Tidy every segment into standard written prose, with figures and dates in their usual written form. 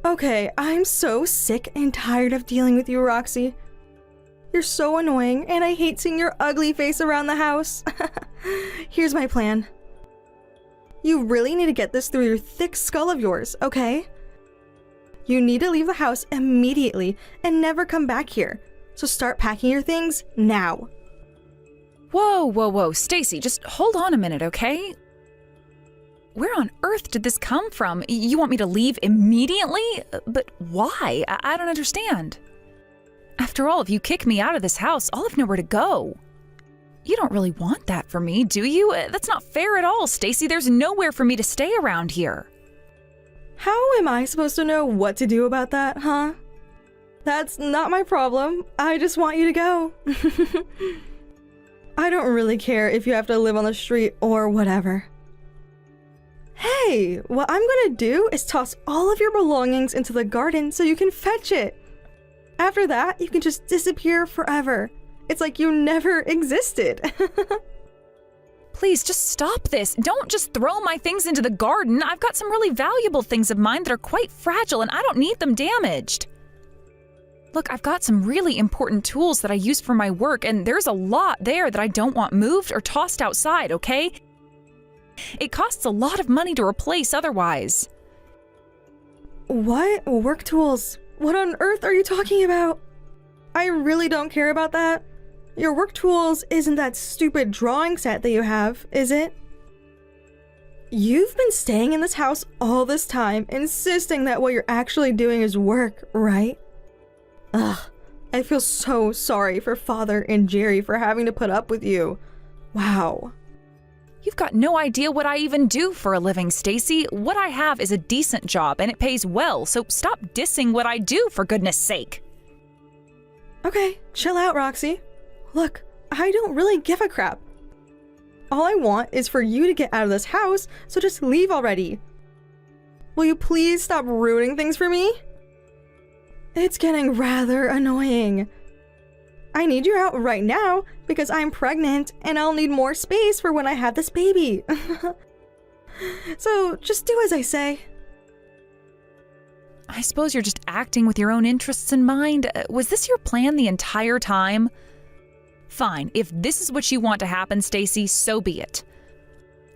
Okay, I'm so sick and tired of dealing with you, Roxy. You're so annoying, and I hate seeing your ugly face around the house. Here's my plan. You really need to get this through your thick skull of yours, okay? You need to leave the house immediately and never come back here. So start packing your things now. Whoa, Stacy, just hold on a minute, okay? Where on earth did this come from? You want me to leave immediately? But why? I don't understand. After all, if you kick me out of this house, I'll have nowhere to go. You don't really want that for me, do you? That's not fair at all, Stacy. There's nowhere for me to stay around here. How am I supposed to know what to do about that, huh? That's not my problem. I just want you to go. I don't really care if you have to live on the street or whatever. Hey, what I'm gonna do is toss all of your belongings into the garden so you can fetch it. After that, you can just disappear forever. It's like you never existed. Please, just stop this. Don't just throw my things into the garden. I've got some really valuable things of mine that are quite fragile and I don't need them damaged. Look, I've got some really important tools that I use for my work, and there's a lot there that I don't want moved or tossed outside, okay? It costs a lot of money to replace otherwise. What? Work tools? What on earth are you talking about? I really don't care about that. Your work tools isn't that stupid drawing set that you have, is it? You've been staying in this house all this time, insisting that what you're actually doing is work, right? Ugh, I feel so sorry for Father and Jerry for having to put up with you. Wow. You've got no idea what I even do for a living, Stacy. What I have is a decent job and it pays well, so stop dissing what I do, for goodness sake. Okay, chill out, Roxy. Look, I don't really give a crap. All I want is for you to get out of this house, so just leave already. Will you please stop ruining things for me? It's getting rather annoying. I need you out right now because I'm pregnant and I'll need more space for when I have this baby. So just do as I say. I suppose you're just acting with your own interests in mind. Was this your plan the entire time? Fine, if this is what you want to happen, Stacy, so be it.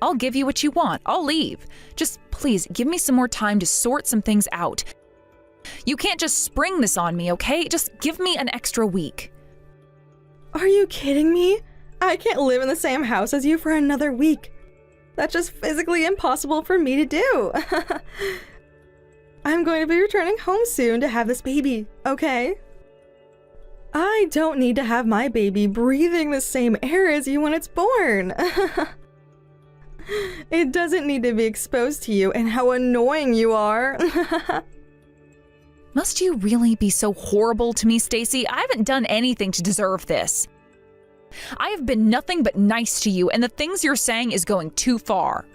I'll give you what you want. I'll leave. Just please give me some more time to sort some things out. You can't just spring this on me, okay? Just give me an extra week. Are you kidding me? I can't live in the same house as you for another week. That's just physically impossible for me to do. I'm going to be returning home soon to have this baby, okay? I don't need to have my baby breathing the same air as you when it's born. It doesn't need to be exposed to you and how annoying you are. Must you really be so horrible to me, Stacy? I haven't done anything to deserve this. I have been nothing but nice to you, and the things you're saying is going too far.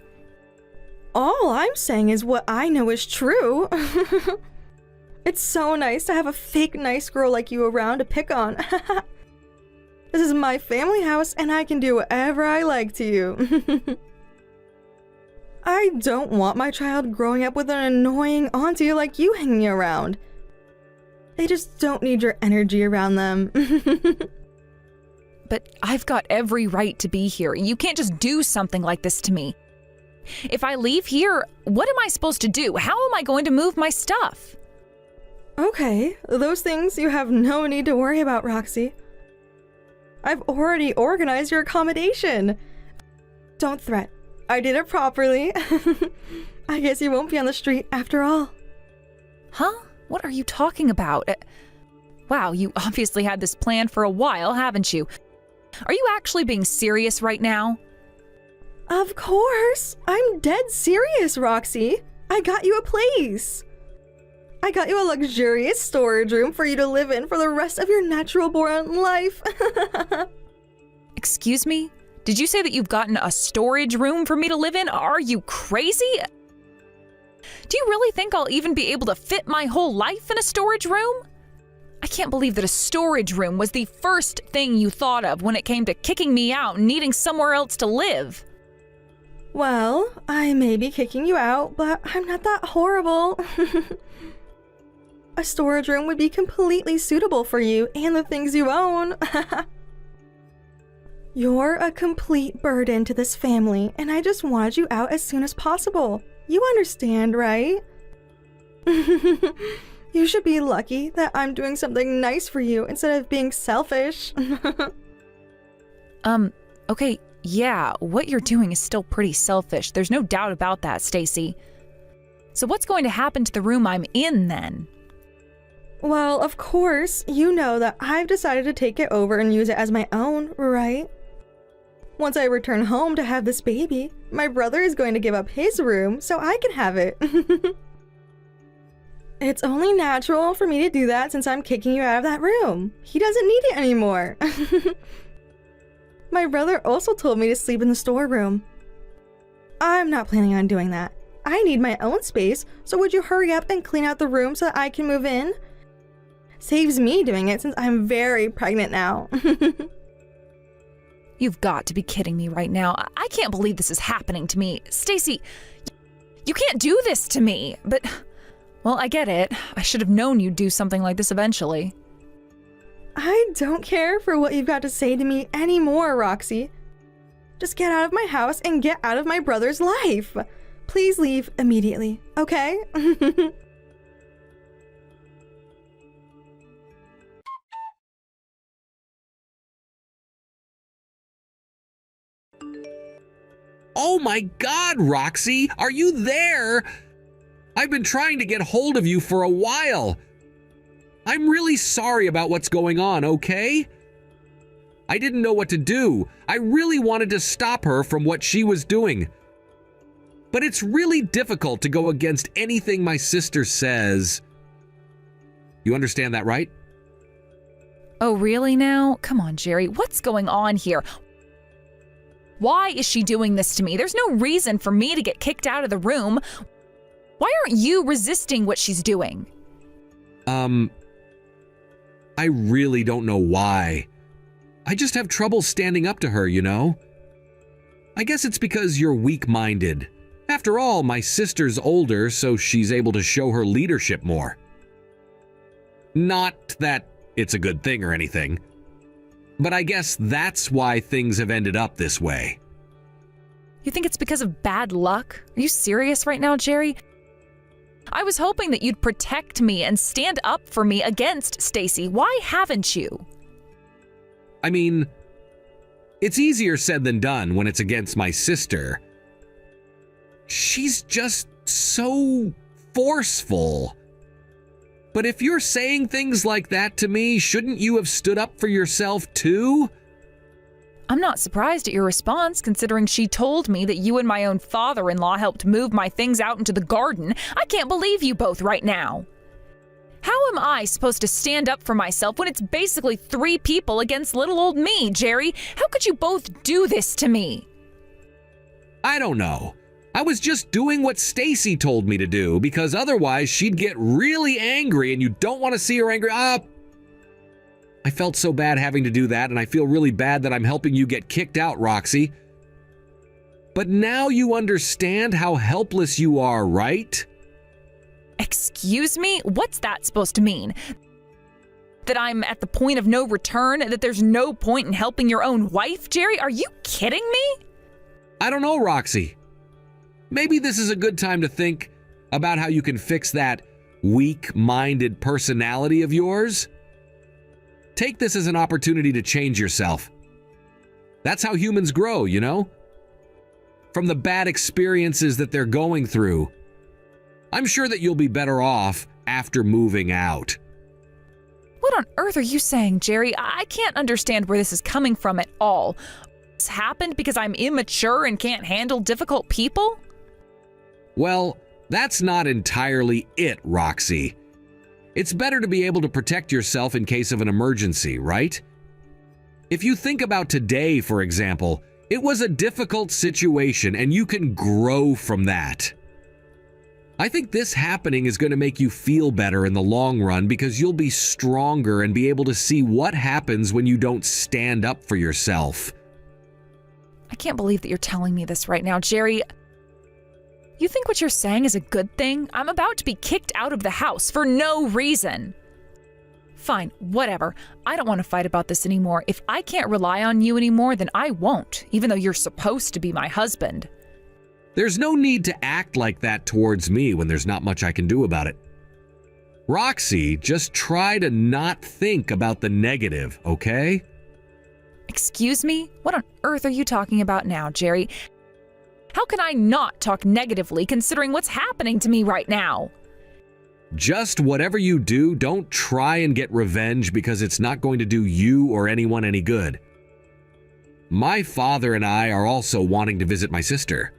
All I'm saying is what I know is true. It's so nice to have a fake nice girl like you around to pick on. This is my family house, and I can do whatever I like to you. I don't want my child growing up with an annoying auntie like you hanging around. They just don't need your energy around them. But I've got every right to be here. You can't just do something like this to me. If I leave here, what am I supposed to do? How am I going to move my stuff? Okay, those things you have no need to worry about, Roxy. I've already organized your accommodation. Don't threat. I did it properly. I guess you won't be on the street after all. Huh? What are you talking about? Wow, you obviously had this plan for a while, haven't you? Are you actually being serious right now? Of course! I'm dead serious, Roxy. I got you a place. I got you a luxurious storage room for you to live in for the rest of your natural-born life. Excuse me? Did you say that you've gotten a storage room for me to live in? Are you crazy? Do you really think I'll even be able to fit my whole life in a storage room? I can't believe that a storage room was the first thing you thought of when it came to kicking me out and needing somewhere else to live. Well, I may be kicking you out, but I'm not that horrible. A storage room would be completely suitable for you and the things you own. You're a complete burden to this family, and I just wanted you out as soon as possible. You understand, right? You should be lucky that I'm doing something nice for you instead of being selfish. Okay, yeah, what you're doing is still pretty selfish. There's no doubt about that, Stacy. So what's going to happen to the room I'm in then? Well, of course, you know that I've decided to take it over and use it as my own, right? Once I return home to have this baby, my brother is going to give up his room so I can have it. It's only natural for me to do that since I'm kicking you out of that room. He doesn't need it anymore. My brother also told me to sleep in the storeroom. I'm not planning on doing that. I need my own space, so would you hurry up and clean out the room so that I can move in? Saves me doing it since I'm very pregnant now. You've got to be kidding me right now. I can't believe this is happening to me. Stacy, you can't do this to me. But, well, I get it. I should have known you'd do something like this eventually. I don't care for what you've got to say to me anymore, Roxy. Just get out of my house and get out of my brother's life. Please leave immediately, okay? Oh my God, Roxy, are you there? I've been trying to get hold of you for a while. I'm really sorry about what's going on, okay? I didn't know what to do. I really wanted to stop her from what she was doing. But it's really difficult to go against anything my sister says. You understand that, right? Oh, really now? Come on, Jerry. What's going on here? Why is she doing this to me? There's no reason for me to get kicked out of the room. Why aren't you resisting what she's doing? I really don't know why. I just have trouble standing up to her, you know? I guess it's because you're weak-minded. After all, my sister's older, so she's able to show her leadership more. Not that it's a good thing or anything, but I guess that's why things have ended up this way. You think it's because of bad luck? Are you serious right now, Jerry? I was hoping that you'd protect me and stand up for me against Stacy. Why haven't you? I mean, it's easier said than done when it's against my sister. She's just so forceful. But if you're saying things like that to me, shouldn't you have stood up for yourself too? I'm not surprised at your response, considering she told me that you and my own father-in-law helped move my things out into the garden. I can't believe you both right now. How am I supposed to stand up for myself when it's basically 3 people against little old me, Jerry? How could you both do this to me? I don't know. I was just doing what Stacy told me to do because otherwise she'd get really angry and you don't want to see her angry. I felt so bad having to do that, and I feel really bad that I'm helping you get kicked out, Roxy. But now you understand how helpless you are, right? Excuse me? What's that supposed to mean? That I'm at the point of no return? That there's no point in helping your own wife, Jerry? Are you kidding me? I don't know, Roxy. Maybe this is a good time to think about how you can fix that weak-minded personality of yours. Take this as an opportunity to change yourself. That's how humans grow, you know? From the bad experiences that they're going through. I'm sure that you'll be better off after moving out. What on earth are you saying, Jerry? I can't understand where this is coming from at all. This happened because I'm immature and can't handle difficult people? Well, that's not entirely it, Roxy. It's better to be able to protect yourself in case of an emergency, right? If you think about today, for example, it was a difficult situation and you can grow from that. I think this happening is going to make you feel better in the long run because you'll be stronger and be able to see what happens when you don't stand up for yourself. I can't believe that you're telling me this right now, Jerry. You think what you're saying is a good thing? I'm about to be kicked out of the house for no reason. Fine, whatever. I don't want to fight about this anymore. If I can't rely on you anymore, then I won't, even though you're supposed to be my husband. There's no need to act like that towards me when there's not much I can do about it. Roxy, just try to not think about the negative, okay? Excuse me? What on earth are you talking about now, Jerry? How can I not talk negatively considering what's happening to me right now? Just whatever you do, don't try and get revenge because it's not going to do you or anyone any good. My father and I are also wanting to visit my sister.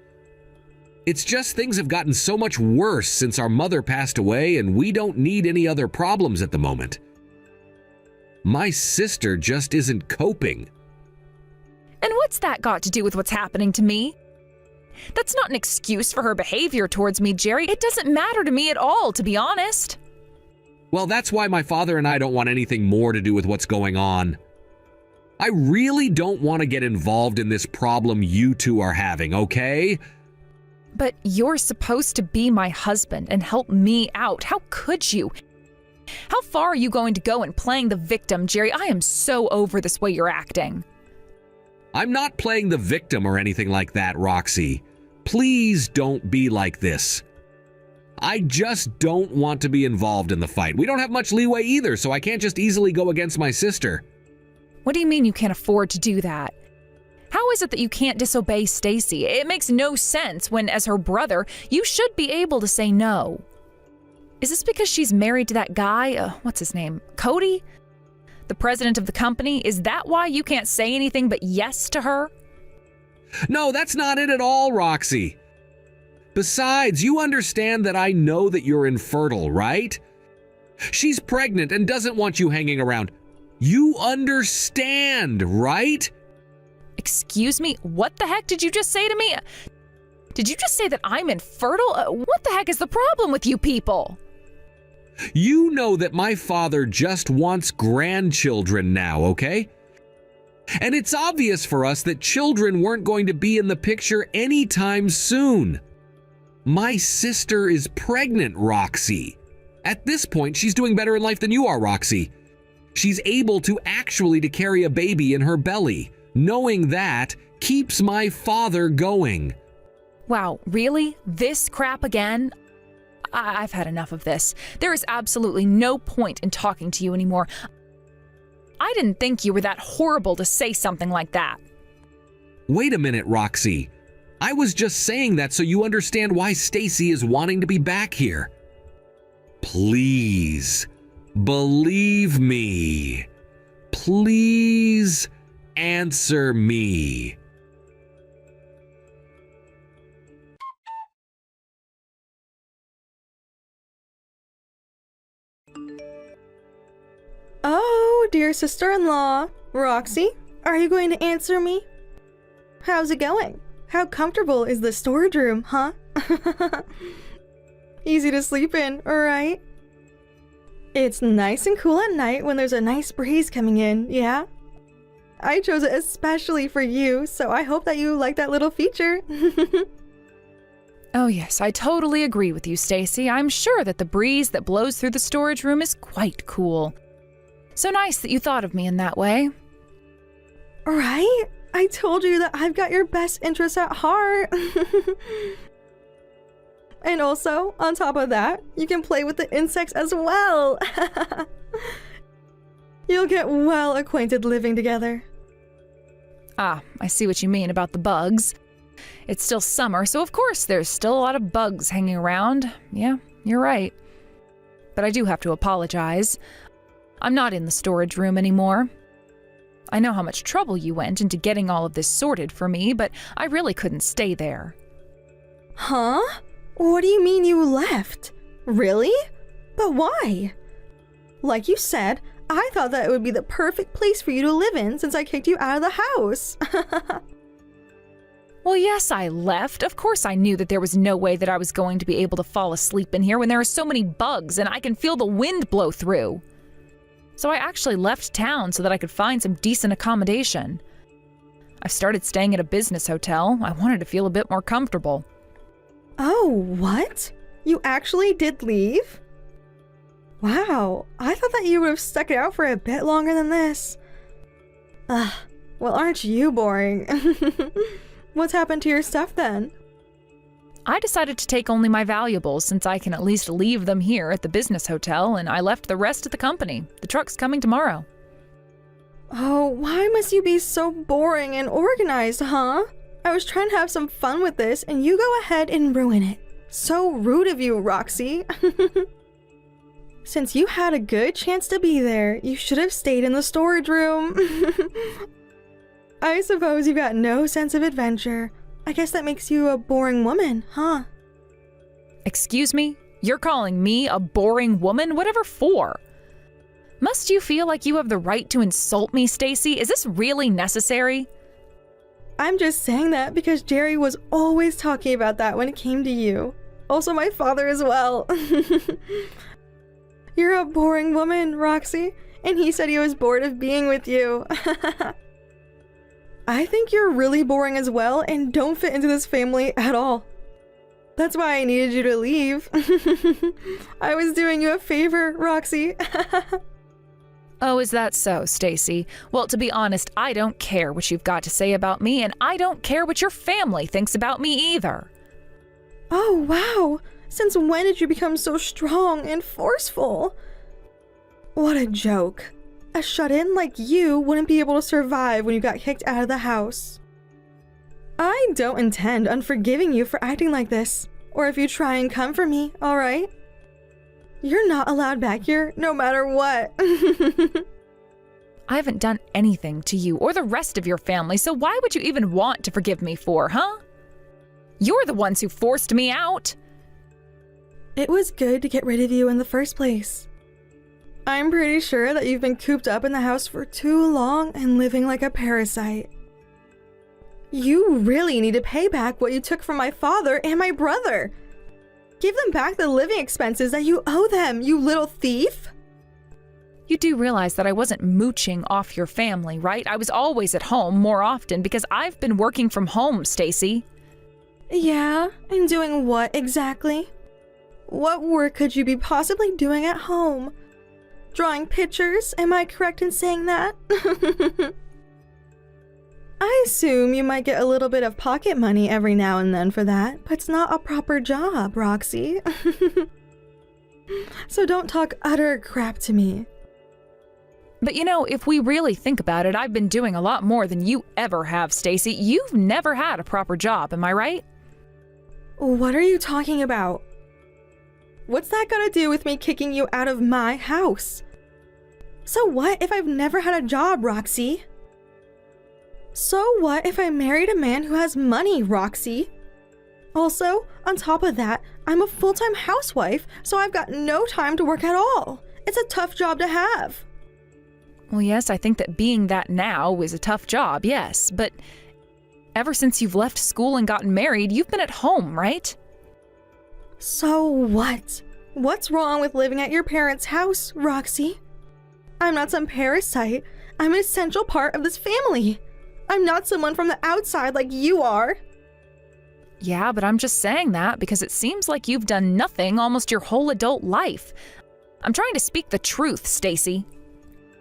It's just things have gotten so much worse since our mother passed away, and we don't need any other problems at the moment. My sister just isn't coping. And what's that got to do with what's happening to me? That's not an excuse for her behavior towards me, Jerry. It doesn't matter to me at all, to be honest. Well, that's why my father and I don't want anything more to do with what's going on. I really don't want to get involved in this problem you two are having, okay? But you're supposed to be my husband and help me out. How could you? How far are you going to go in playing the victim, Jerry? I am so over this way you're acting. I'm not playing the victim or anything like that, Roxy. Please don't be like this. I just don't want to be involved in the fight. We don't have much leeway either, so I can't just easily go against my sister. What do you mean you can't afford to do that? How is it that you can't disobey Stacy? It makes no sense when, as her brother, you should be able to say no. Is this because she's married to that guy? What's his name? Cody? The president of the company? Is that why you can't say anything but yes to her? No, that's not it at all, Roxy. Besides, you understand that I know that you're infertile, right? She's pregnant and doesn't want you hanging around. You understand, right? Excuse me? What the heck did you just say to me? Did you just say that I'm infertile? What the heck is the problem with you people? You know that my father just wants grandchildren now, okay? And it's obvious for us that children weren't going to be in the picture anytime soon. My sister is pregnant, Roxy. At this point, she's doing better in life than you are, Roxy. She's able to actually carry a baby in her belly. Knowing that keeps my father going. Wow, really? This crap again? I've had enough of this. There is absolutely no point in talking to you anymore. I didn't think you were that horrible to say something like that. Wait a minute, Roxy. I was just saying that so you understand why Stacy is wanting to be back here. Please, believe me. Please answer me. Oh, dear sister-in-law. Roxy, are you going to answer me? How's it going? How comfortable is the storage room, huh? Easy to sleep in, right? It's nice and cool at night when there's a nice breeze coming in, yeah? I chose it especially for you, so I hope that you like that little feature. Oh yes, I totally agree with you, Stacy. I'm sure that the breeze that blows through the storage room is quite cool. So nice that you thought of me in that way. Right? I told you that I've got your best interests at heart. And also, on top of that, you can play with the insects as well. You'll get well acquainted living together. Ah, I see what you mean about the bugs. It's still summer, so of course there's still a lot of bugs hanging around. Yeah, you're right. But I do have to apologize. I'm not in the storage room anymore. I know how much trouble you went into getting all of this sorted for me, but I really couldn't stay there. Huh? What do you mean you left? Really? But why? Like you said, I thought that it would be the perfect place for you to live in since I kicked you out of the house. Well, yes, I left. Of course I knew that there was no way that I was going to be able to fall asleep in here when there are so many bugs and I can feel the wind blow through. So I actually left town so that I could find some decent accommodation. I've started staying at a business hotel. I wanted to feel a bit more comfortable. Oh, what? You actually did leave? Wow, I thought that you would have stuck it out for a bit longer than this. Ugh, well, aren't you boring? What's happened to your stuff then? I decided to take only my valuables since I can at least leave them here at the business hotel, and I left the rest at the company. The truck's coming tomorrow. Oh, why must you be so boring and organized, huh? I was trying to have some fun with this, and you go ahead and ruin it. So rude of you, Roxy. Since you had a good chance to be there, you should have stayed in the storage room. I suppose you've got no sense of adventure. I guess that makes you a boring woman, huh? Excuse me? You're calling me a boring woman? Whatever for? Must you feel like you have the right to insult me, Stacy? Is this really necessary? I'm just saying that because Jerry was always talking about that when it came to you. Also my father as well. You're a boring woman, Roxy, and he said he was bored of being with you. I think you're really boring as well and don't fit into this family at all. That's why I needed you to leave. I was doing you a favor, Roxy. Oh, is that so, Stacy? Well, to be honest, I don't care what you've got to say about me, and I don't care what your family thinks about me either. Oh, wow. Since when did you become so strong and forceful? What a joke. A shut-in like you wouldn't be able to survive when you got kicked out of the house. I don't intend on forgiving you for acting like this, or if you try and come for me, alright? You're not allowed back here, no matter what. I haven't done anything to you or the rest of your family, so why would you even want to forgive me for, huh? You're the ones who forced me out. It was good to get rid of you in the first place. I'm pretty sure that you've been cooped up in the house for too long and living like a parasite. You really need to pay back what you took from my father and my brother. Give them back the living expenses that you owe them, you little thief! You do realize that I wasn't mooching off your family, right? I was always at home more often because I've been working from home, Stacy. Yeah, and doing what exactly? What work could you be possibly doing at home? Drawing pictures, am I correct in saying that? I assume you might get a little bit of pocket money every now and then for that, but it's not a proper job, Roxy. So don't talk utter crap to me. But you know, if we really think about it, I've been doing a lot more than you ever have, Stacy. You've never had a proper job, am I right? What are you talking about? What's that got to do with me kicking you out of my house? So what if I've never had a job, Roxy? So what if I married a man who has money, Roxy? Also, on top of that, I'm a full-time housewife, so I've got no time to work at all. It's a tough job to have. Well, yes, I think that being that now is a tough job, yes, but ever since you've left school and gotten married, you've been at home, right? So what? What's wrong with living at your parents' house, Roxy? I'm not some parasite. I'm an essential part of this family. I'm not someone from the outside like you are. Yeah, but I'm just saying that because it seems like you've done nothing almost your whole adult life. I'm trying to speak the truth, Stacy.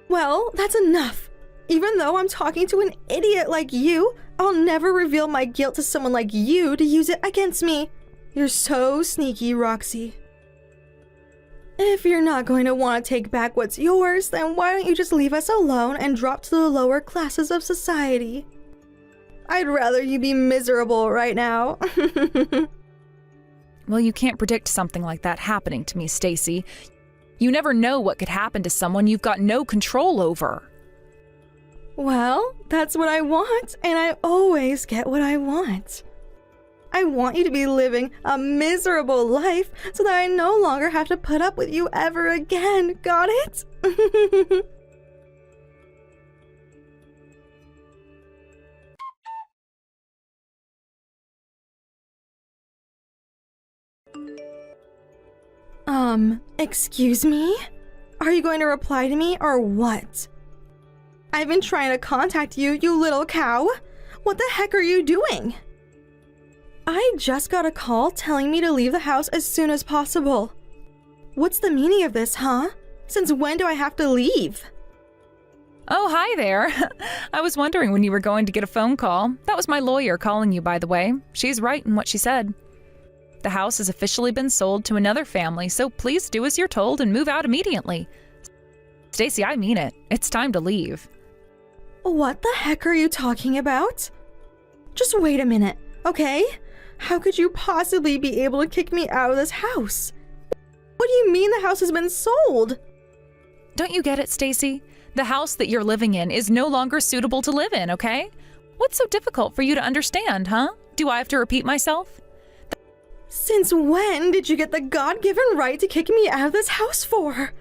Well, that's enough. Even though I'm talking to an idiot like you, I'll never reveal my guilt to someone like you to use it against me. You're so sneaky, Roxy. If you're not going to want to take back what's yours, then why don't you just leave us alone and drop to the lower classes of society? I'd rather you be miserable right now. Well, you can't predict something like that happening to me, Stacy. You never know what could happen to someone you've got no control over. Well, that's what I want, and I always get what I want. I want you to be living a miserable life so that I no longer have to put up with you ever again. Got it? Excuse me? Are you going to reply to me or what? I've been trying to contact you, you little cow. What the heck are you doing? I just got a call telling me to leave the house as soon as possible. What's the meaning of this, huh? Since when do I have to leave? Oh, hi there. I was wondering when you were going to get a phone call. That was my lawyer calling you, by the way. She's right in what she said. The house has officially been sold to another family, so please do as you're told and move out immediately. Stacy, I mean it. It's time to leave. What the heck are you talking about? Just wait a minute, okay? How could you possibly be able to kick me out of this house? What do you mean the house has been sold? Don't you get it, Stacy? The house that you're living in is no longer suitable to live in, okay? What's so difficult for you to understand, huh? Do I have to repeat myself? Since when did you get the God-given right to kick me out of this house for?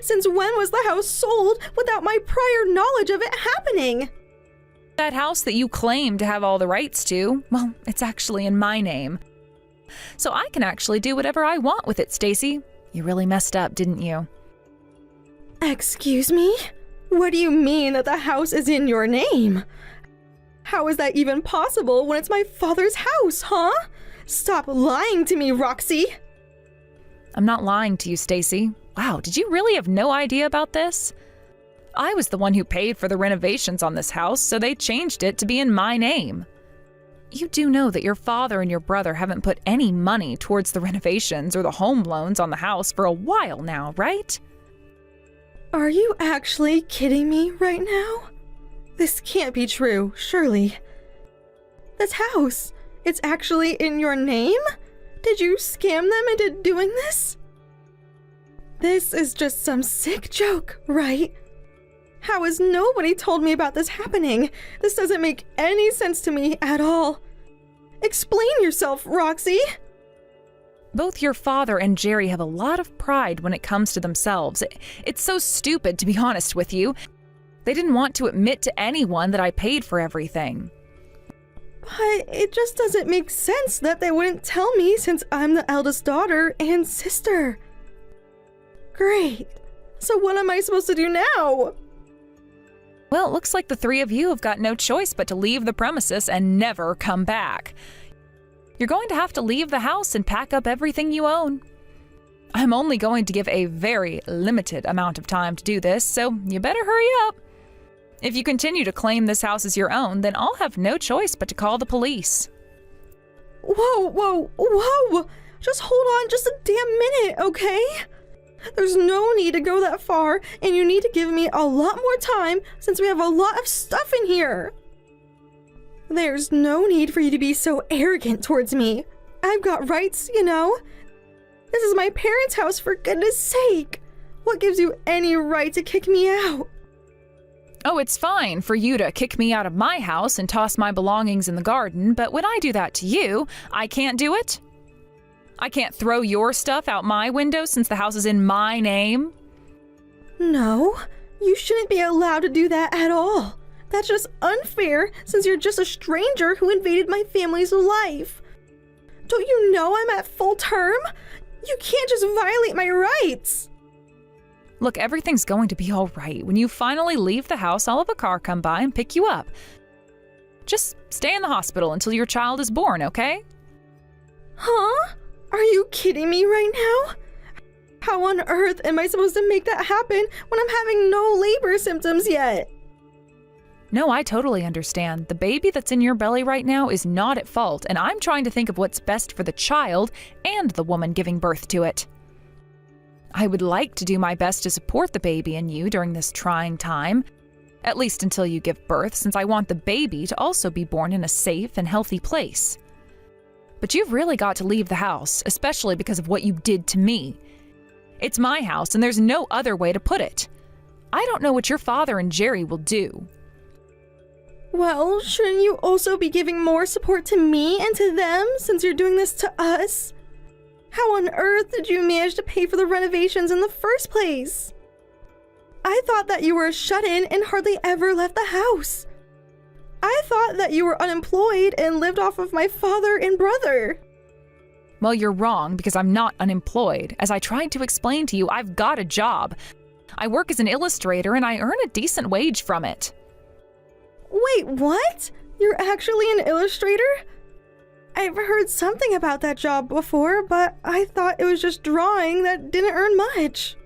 Since when was the house sold without my prior knowledge of it happening? That house that you claim to have all the rights to, well, it's actually in my name. So I can actually do whatever I want with it, Stacy. You really messed up, didn't you? Excuse me? What do you mean that the house is in your name? How is that even possible when it's my father's house, huh? Stop lying to me, Roxy! I'm not lying to you, Stacy. Wow, did you really have no idea about this? I was the one who paid for the renovations on this house, so they changed it to be in my name. You do know that your father and your brother haven't put any money towards the renovations or the home loans on the house for a while now, right? Are you actually kidding me right now? This can't be true, surely. This house, it's actually in your name? Did you scam them into doing this? This is just some sick joke, right? How has nobody told me about this happening? This doesn't make any sense to me at all. Explain yourself, Roxy! Both your father and Jerry have a lot of pride when it comes to themselves. It's so stupid, to be honest with you. They didn't want to admit to anyone that I paid for everything. But it just doesn't make sense that they wouldn't tell me since I'm the eldest daughter and sister. Great. So what am I supposed to do now? Well, it looks like the three of you have got no choice but to leave the premises and never come back. You're going to have to leave the house and pack up everything you own. I'm only going to give a very limited amount of time to do this, so you better hurry up. If you continue to claim this house as your own, then I'll have no choice but to call the police. Whoa! Just hold on just a damn minute, okay? There's no need to go that far, and you need to give me a lot more time since we have a lot of stuff in here. There's no need for you to be so arrogant towards me. I've got rights, you know? This is my parents' house, for goodness sake. What gives you any right to kick me out? Oh, it's fine for you to kick me out of my house and toss my belongings in the garden, but when I do that to you, I can't do it? I can't throw your stuff out my window since the house is in my name? No, you shouldn't be allowed to do that at all. That's just unfair since you're just a stranger who invaded my family's life. Don't you know I'm at full term? You can't just violate my rights. Look, everything's going to be all right. When you finally leave the house, I'll have a car come by and pick you up. Just stay in the hospital until your child is born, okay? Huh? Are you kidding me right now? How on earth am I supposed to make that happen when I'm having no labor symptoms yet? No, I totally understand. The baby that's in your belly right now is not at fault, and I'm trying to think of what's best for the child and the woman giving birth to it. I would like to do my best to support the baby and you during this trying time, at least until you give birth, since I want the baby to also be born in a safe and healthy place. But you've really got to leave the house, especially because of what you did to me. It's my house, and there's no other way to put it. I don't know what your father and Jerry will do. Well, shouldn't you also be giving more support to me and to them since you're doing this to us? How on earth did you manage to pay for the renovations in the first place? I thought that you were a shut-in and hardly ever left the house. I thought that you were unemployed and lived off of my father and brother. Well, you're wrong because I'm not unemployed. As I tried to explain to you, I've got a job. I work as an illustrator and I earn a decent wage from it. Wait, what? You're actually an illustrator? I've heard something about that job before, but I thought it was just drawing that didn't earn much.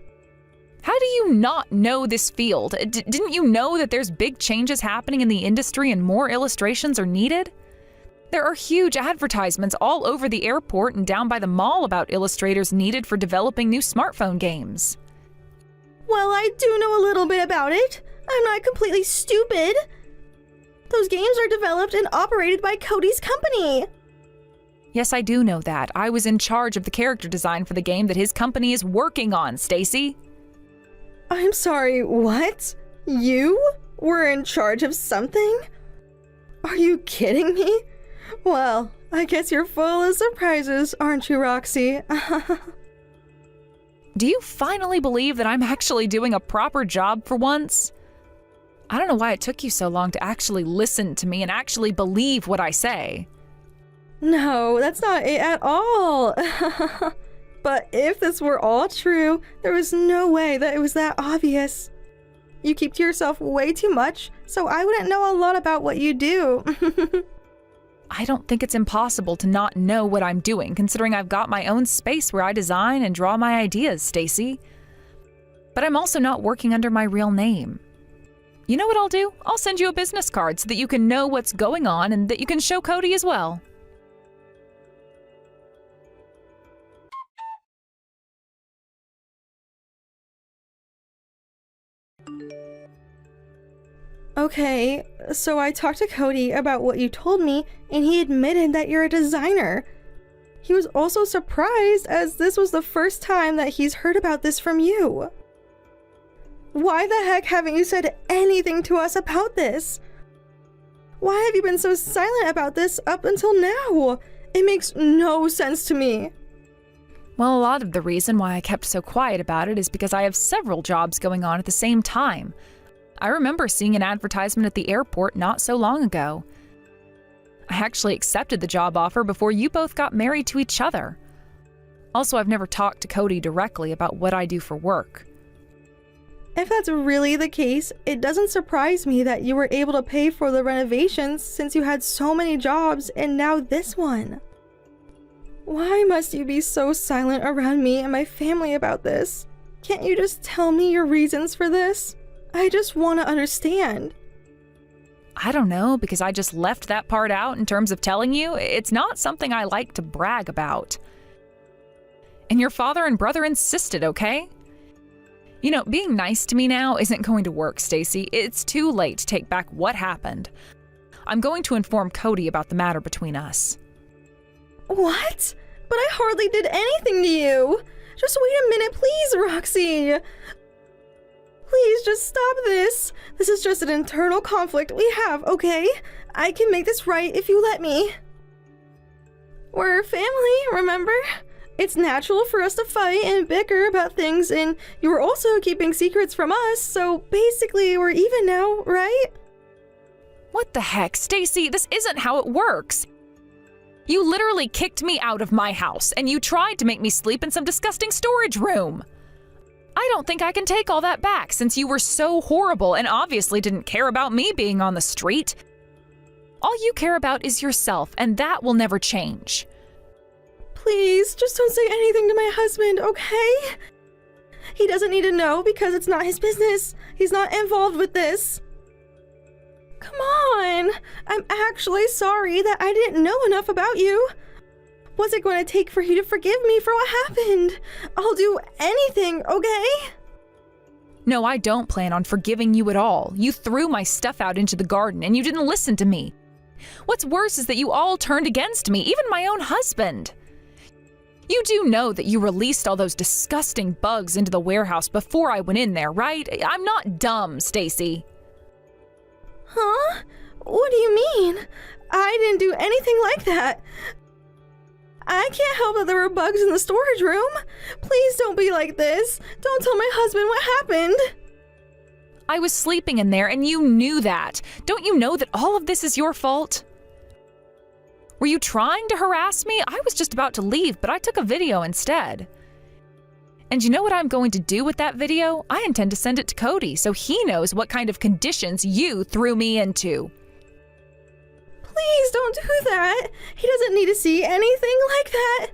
How do you not know this field? Didn't you know that there's big changes happening in the industry and more illustrations are needed? There are huge advertisements all over the airport and down by the mall about illustrators needed for developing new smartphone games. Well, I do know a little bit about it. I'm not completely stupid. Those games are developed and operated by Cody's company. Yes, I do know that. I was in charge of the character design for the game that his company is working on, Stacy. I'm sorry, what? You were in charge of something? Are you kidding me? Well, I guess you're full of surprises, aren't you, Roxy? Do you finally believe that I'm actually doing a proper job for once? I don't know why it took you so long to actually listen to me and actually believe what I say. No, that's not it at all. But if this were all true, there was no way that it was that obvious. You keep to yourself way too much, so I wouldn't know a lot about what you do. I don't think it's impossible to not know what I'm doing, considering I've got my own space where I design and draw my ideas, Stacy. But I'm also not working under my real name. You know what I'll do? I'll send you a business card so that you can know what's going on and that you can show Cody as well. Okay, so I talked to Cody about what you told me, and he admitted that you're a designer. He was also surprised, as this was the first time that he's heard about this from you. Why the heck haven't you said anything to us about this? Why have you been so silent about this up until now? It makes no sense to me. Well, a lot of the reason why I kept so quiet about it is because I have several jobs going on at the same time. I remember seeing an advertisement at the airport not so long ago. I actually accepted the job offer before you both got married to each other. Also, I've never talked to Cody directly about what I do for work. If that's really the case, it doesn't surprise me that you were able to pay for the renovations since you had so many jobs and now this one. Why must you be so silent around me and my family about this? Can't you just tell me your reasons for this? I just want to understand. I don't know, because I just left that part out in terms of telling you. It's not something I like to brag about. And your father and brother insisted, okay? You know, being nice to me now isn't going to work, Stacy. It's too late to take back what happened. I'm going to inform Cody about the matter between us. What? But I hardly did anything to you. Just wait a minute, please, Roxy. Please just stop this. This is just an internal conflict we have, okay? I can make this right if you let me. We're family, remember? It's natural for us to fight and bicker about things, and you were also keeping secrets from us, so basically we're even now, right? What the heck, Stacy? This isn't how it works. You literally kicked me out of my house, and you tried to make me sleep in some disgusting storage room. I don't think I can take all that back since you were so horrible and obviously didn't care about me being on the street. All you care about is yourself, and that will never change. Please, just don't say anything to my husband, okay? He doesn't need to know because it's not his business. He's not involved with this. Come on! I'm actually sorry that I didn't know enough about you. What's it going to take for you to forgive me for what happened? I'll do anything, okay? No, I don't plan on forgiving you at all. You threw my stuff out into the garden and you didn't listen to me. What's worse is that you all turned against me, even my own husband. You do know that you released all those disgusting bugs into the warehouse before I went in there, right? I'm not dumb, Stacy. Huh? What do you mean? I didn't do anything like that. I can't help that there were bugs in the storage room. Please don't be like this. Don't tell my husband what happened. I was sleeping in there and you knew that. Don't you know that all of this is your fault? Were you trying to harass me? I was just about to leave, but I took a video instead. And you know what I'm going to do with that video? I intend to send it to Cody so he knows what kind of conditions you threw me into. Please Please don't do that. He doesn't need to see anything like that.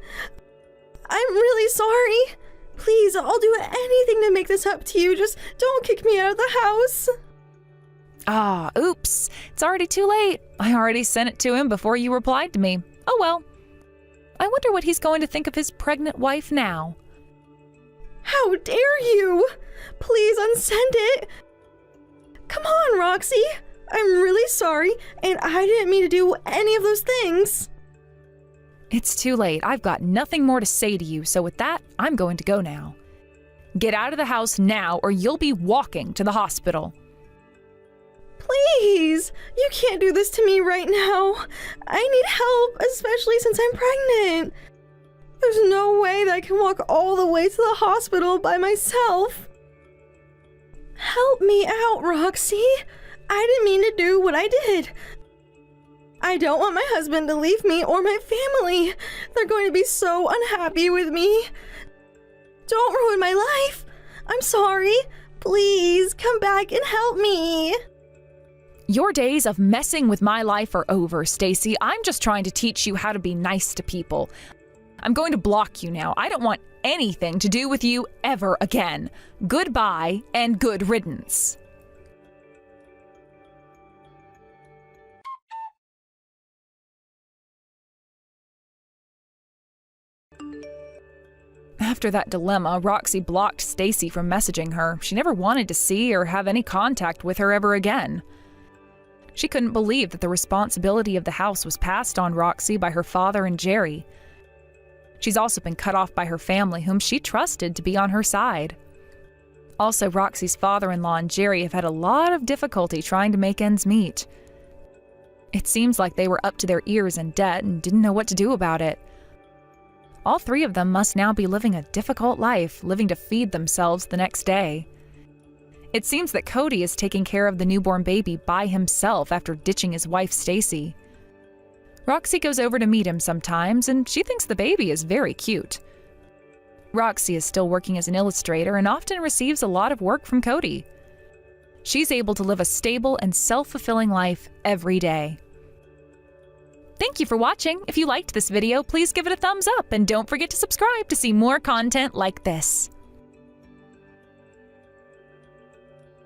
I'm really sorry. Please, I'll do anything to make this up to you. Just don't kick me out of the house. Ah, oops. It's already too late. I already sent it to him before you replied to me. Oh well. I wonder what he's going to think of his pregnant wife now. How dare you? Please unsend it. Come on, Roxy. I'm really sorry, and I didn't mean to do any of those things. It's too late. I've got nothing more to say to you, so with that, I'm going to go now. Get out of the house now, or you'll be walking to the hospital. Please, you can't do this to me right now. I need help, especially since I'm pregnant. There's no way that I can walk all the way to the hospital by myself. Help me out, Roxy. I didn't mean to do what I did. I don't want my husband to leave me or my family. They're going to be so unhappy with me. Don't ruin my life. I'm sorry. Please come back and help me. Your days of messing with my life are over, Stacy. I'm just trying to teach you how to be nice to people. I'm going to block you now. I don't want anything to do with you ever again. Goodbye and good riddance. After that dilemma, Roxy blocked Stacy from messaging her. She never wanted to see or have any contact with her ever again. She couldn't believe that the responsibility of the house was passed on Roxy by her father and Jerry. She's also been cut off by her family, whom she trusted to be on her side. Also, Roxy's father-in-law and Jerry have had a lot of difficulty trying to make ends meet. It seems like they were up to their ears in debt and didn't know what to do about it. All three of them must now be living a difficult life, living to feed themselves the next day. It seems that Cody is taking care of the newborn baby by himself after ditching his wife, Stacy. Roxy goes over to meet him sometimes, and she thinks the baby is very cute. Roxy is still working as an illustrator and often receives a lot of work from Cody. She's able to live a stable and self-fulfilling life every day. Thank you for watching. If you liked this video, please give it a thumbs up and don't forget to subscribe to see more content like this.